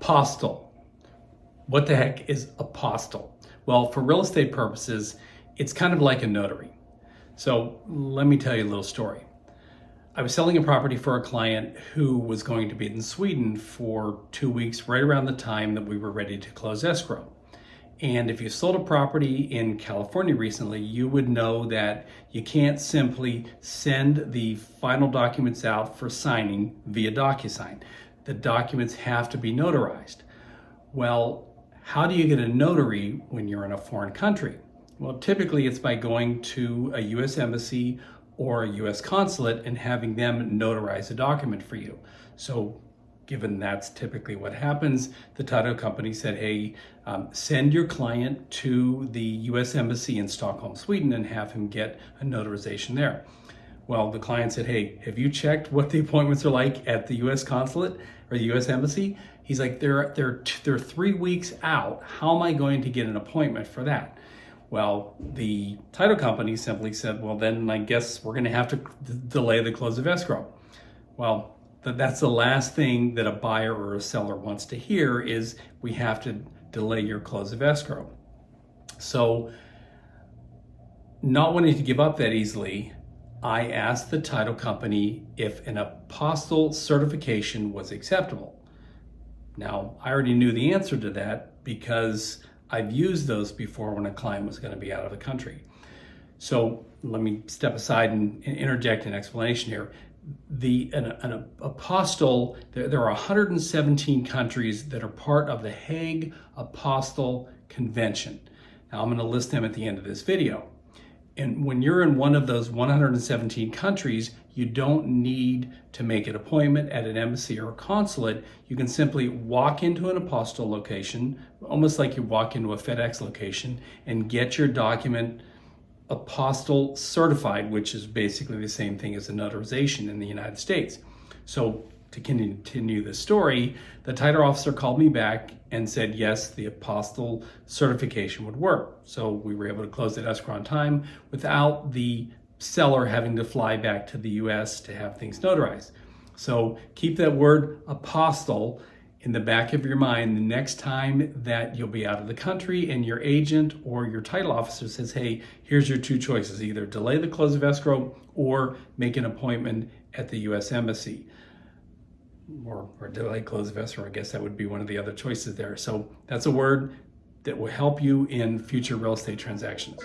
Apostille. What the heck is apostille? Well, for real estate purposes, it's kind of like a notary. So let me tell you a little story. I was selling a property for a client who was going to be in Sweden for 2 weeks, right around the time that we were ready to close escrow. And if you sold a property in California recently, you would know that you can't simply send the final documents out for signing via DocuSign. The documents have to be notarized. Well, how do you get a notary when you're in a foreign country? Well, typically it's by going to a U.S. embassy or a U.S. consulate and having them notarize a document for you. So given that's typically what happens, the title company said, hey, send your client to the U.S. embassy in Stockholm, Sweden, and have him get a notarization there. Well, the client said, hey, have you checked what the appointments are like at the U.S. consulate or the U.S. embassy? He's like, they're 3 weeks out. How am I going to get an appointment for that? Well, the title company simply said, well, then I guess we're going to have to delay the close of escrow. Well, that's the last thing that a buyer or a seller wants to hear is we have to delay your close of escrow. So not wanting to give up that easily, I asked the title company if an apostille certification was acceptable. Now, I already knew the answer to that because I've used those before when a client was going to be out of the country. So let me step aside and interject an explanation here. An apostille, there are 117 countries that are part of the Hague Apostille Convention. Now I'm going to list them at the end of this video. And when you're in one of those 117 countries, you don't need to make an appointment at an embassy or a consulate. You can simply walk into an apostille location, almost like you walk into a FedEx location, and get your document apostille certified, which is basically the same thing as a notarization in the United States. So to continue the story, the title officer called me back and said, yes, the apostille certification would work. So we were able to close that escrow on time without the seller having to fly back to the US to have things notarized. So keep that word apostille in the back of your mind the next time that you'll be out of the country and your agent or your title officer says, hey, here's your two choices, either delay the close of escrow or make an appointment at the US embassy. Or delay close of escrow, I guess that would be one of the other choices there. So that's a word that will help you in future real estate transactions.